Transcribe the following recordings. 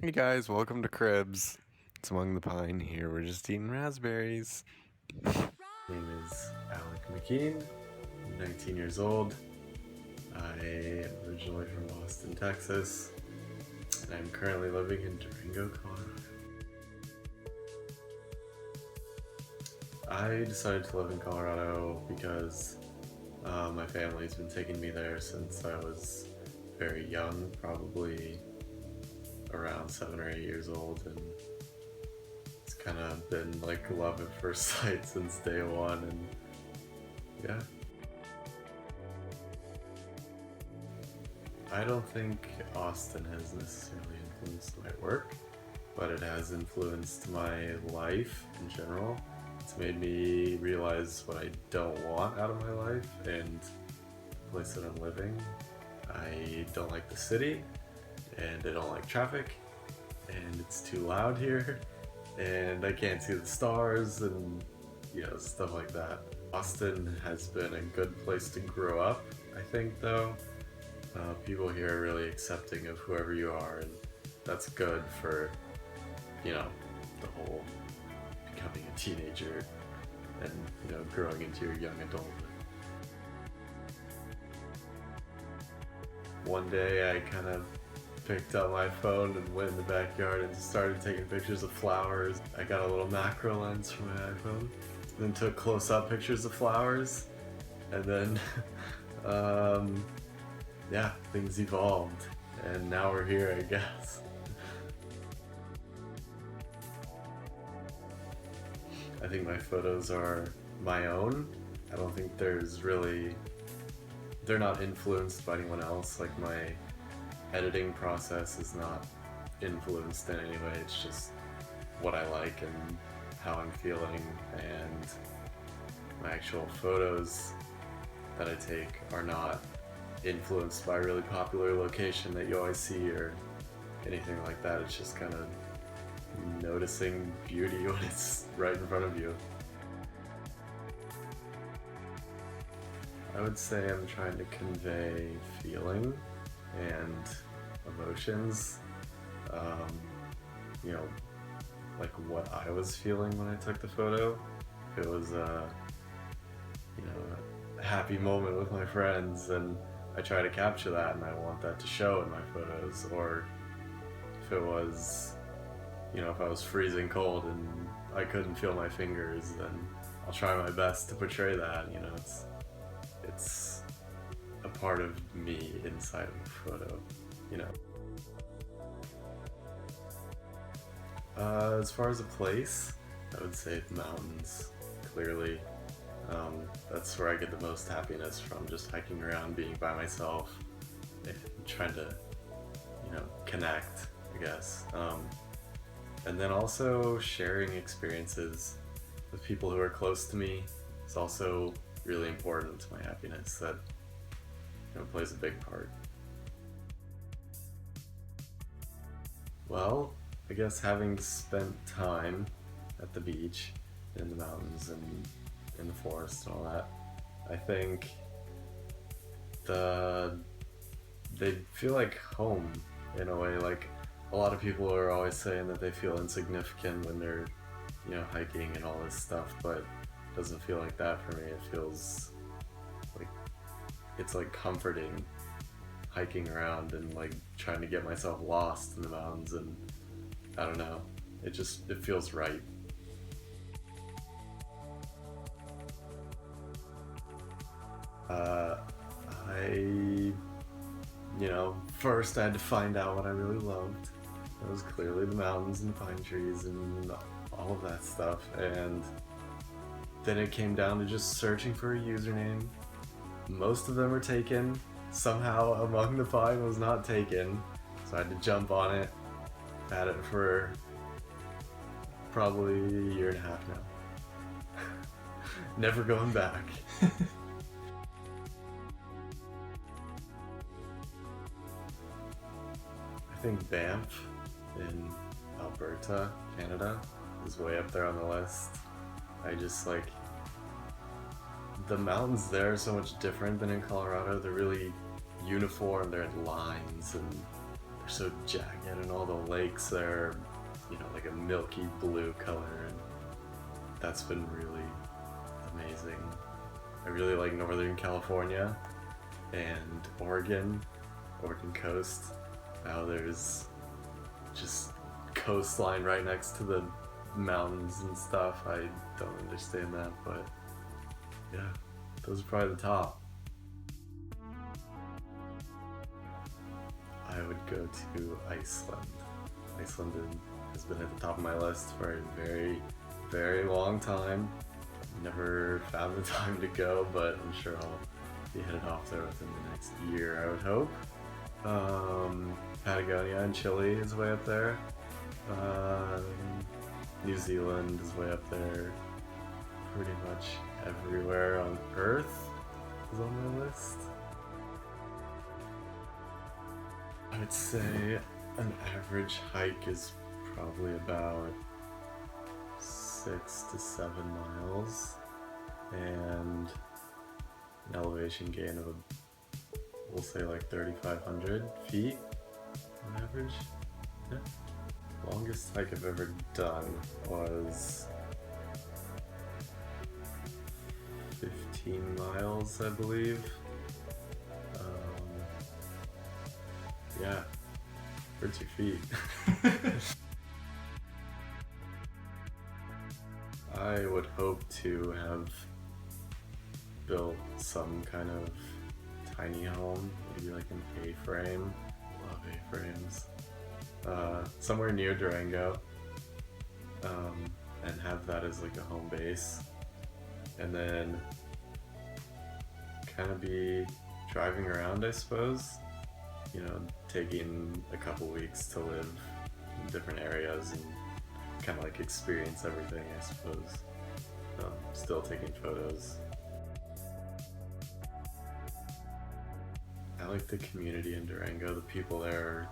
Hey guys, welcome to Cribs. It's Among the Pine here. We're just eating raspberries. My name is Alec Mckeand. I'm 19 years old. I am originally from Austin, Texas, and I'm currently living in Durango, Colorado. I decided to live in Colorado because my family's been taking me there since I was very young, probably around 7 or 8 years old, and it's kind of been like love at first sight since day one, and yeah. I don't think Austin has necessarily influenced my work, but it has influenced my life in general. It's made me realize what I don't want out of my life and the place that I'm living. I don't like the city, and I don't like traffic, and it's too loud here, and I can't see the stars, and stuff like that. Austin has been a good place to grow up, I think, though. People here are really accepting of whoever you are, and that's good for, the whole becoming a teenager and, growing into your young adulthood. One day I kind of picked up my phone and went in the backyard and started taking pictures of flowers. I got a little macro lens for my iPhone, then took close-up pictures of flowers, and then yeah, things evolved, and now we're here, I guess. I think my photos are my own. I don't think they're not influenced by anyone else. Like, my editing process is not influenced in any way. It's just what I like and how I'm feeling, and my actual photos that I take are not influenced by a really popular location that you always see or anything like that. It's just kind of noticing beauty when it's right in front of you. I would say I'm trying to convey feeling and emotions, like what I was feeling when I took the photo. If it was a happy moment with my friends, and I try to capture that, and I want that to show in my photos. Or if it was, if I was freezing cold and I couldn't feel my fingers, then I'll try my best to portray that. It's a part of me inside of the photo. As far as a place, I would say the mountains, clearly. That's where I get the most happiness from, just hiking around, being by myself, and trying to, connect, I guess. And then also sharing experiences with people who are close to me is also really important to my happiness. That plays a big part. Well, I guess having spent time at the beach, in the mountains, and in the forest and all that, I think they feel like home in a way. Like, a lot of people are always saying that they feel insignificant when they're hiking and all this stuff, but it doesn't feel like that for me. It feels like it's like comforting hiking around and like trying to get myself lost in the mountains, and I don't know, it feels right. First I had to find out what I really loved. It was clearly the mountains and the pine trees and all of that stuff, and then it came down to just searching for a username. Most of them were taken. Somehow Among the Pine was not taken, so I had to jump on it. Had it for probably a year and a half now. Never going back. I think Banff in Alberta, Canada, is way up there on the list. I just like the mountains there are so much different than in Colorado. They're really uniform. They're in lines, and they're so jagged, and all the lakes are, you know, like a milky blue color, and that's been really amazing. I really like Northern California and Oregon coast. How there's just coastline right next to the mountains and stuff. I don't understand that, but yeah, those are probably the top. I would go to Iceland. Iceland has been at the top of my list for a very, very long time. Never found the time to go, but I'm sure I'll be headed off there within the next year, I would hope. Patagonia and Chile is way up there. New Zealand is way up there. Pretty much everywhere on Earth is on my list. I would say an average hike is probably about 6 to 7 miles, and an elevation gain of, we'll say, like 3,500 feet on average. Yeah. Longest hike I've ever done was 15 miles, I believe. Yeah, hurts your feet. I would hope to have built some kind of tiny home, maybe like an A-frame. Love A-frames. Somewhere near Durango, and have that as like a home base, and then kind of be driving around, I suppose. You know, taking a couple weeks to live in different areas and kind of like experience everything, I suppose. Still taking photos. I like the community in Durango. The people there are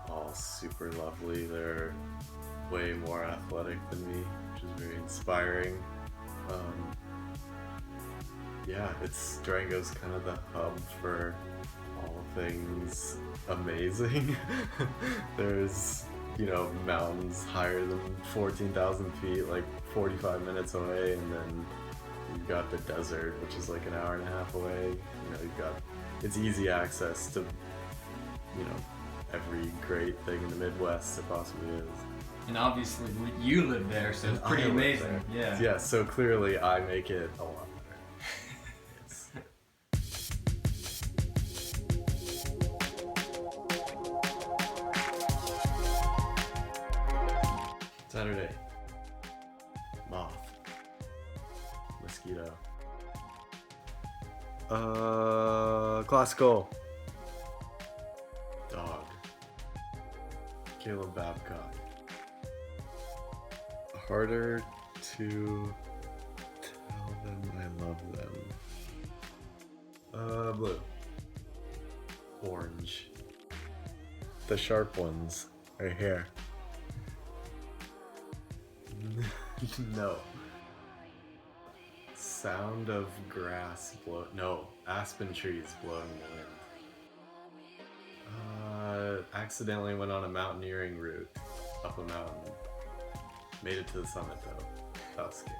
all super lovely. They're way more athletic than me, which is very inspiring. Yeah, Durango's kind of the hub for all things amazing. There's, you know, mountains higher than 14,000 feet, like 45 minutes away, and then you've got the desert, which is like an hour and a half away. You know, it's easy access to, you know, every great thing in the Midwest there possibly is. And obviously you live there, so it's pretty amazing. Yeah. Yeah, so clearly I make it a lot better. Yes. Saturday. Moth. Mosquito. Classical. Dog. Caleb Babcock. Harder to tell them I love them. Blue. Orange. The sharp ones right here. No. Sound of grass aspen trees blowing in the wind. Accidentally went on a mountaineering route up a mountain. Made it to the summit though. That was scary.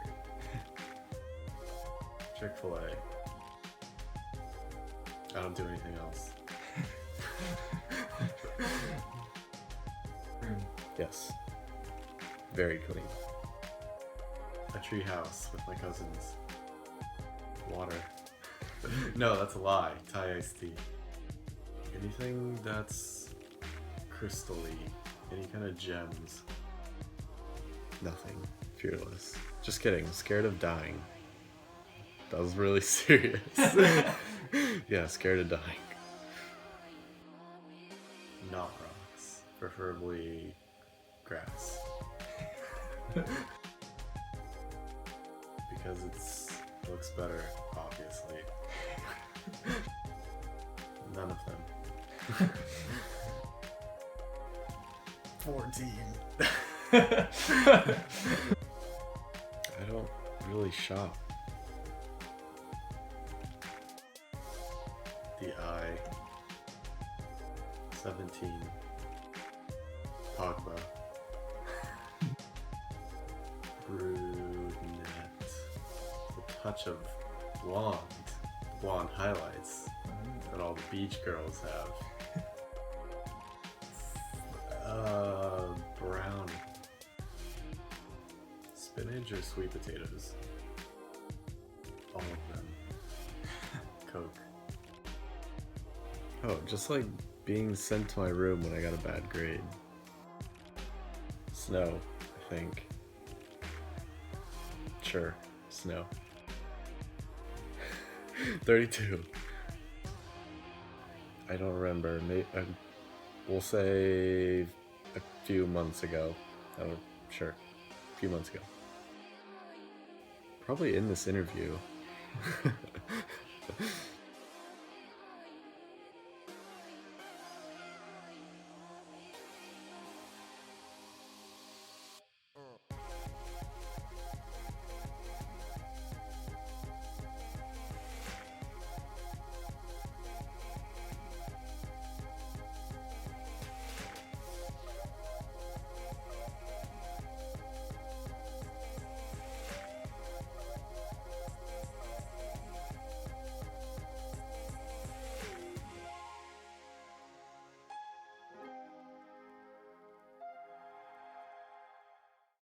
Chick-fil-A. I don't do anything else. Yes. Very clean. A tree house with my cousins. Water. No, that's a lie. Thai iced tea. Anything that's crystal-y. Any kind of gems. Nothing. Fearless. Just kidding. Scared of dying. That was really serious. Yeah, scared of dying. Not rocks. Preferably grass. Because it looks better, obviously. None of them. 14. I don't really shop. The Eye. 17. Pogba. Brunette. A touch of blonde. Blonde highlights that all the beach girls have. Brown. Spinach or sweet potatoes? All of them. Coke. Oh, just like being sent to my room when I got a bad grade. Snow, I think. Sure, snow. 32. I don't remember. We'll say a few months ago. Sure, a few months ago. Probably in this interview.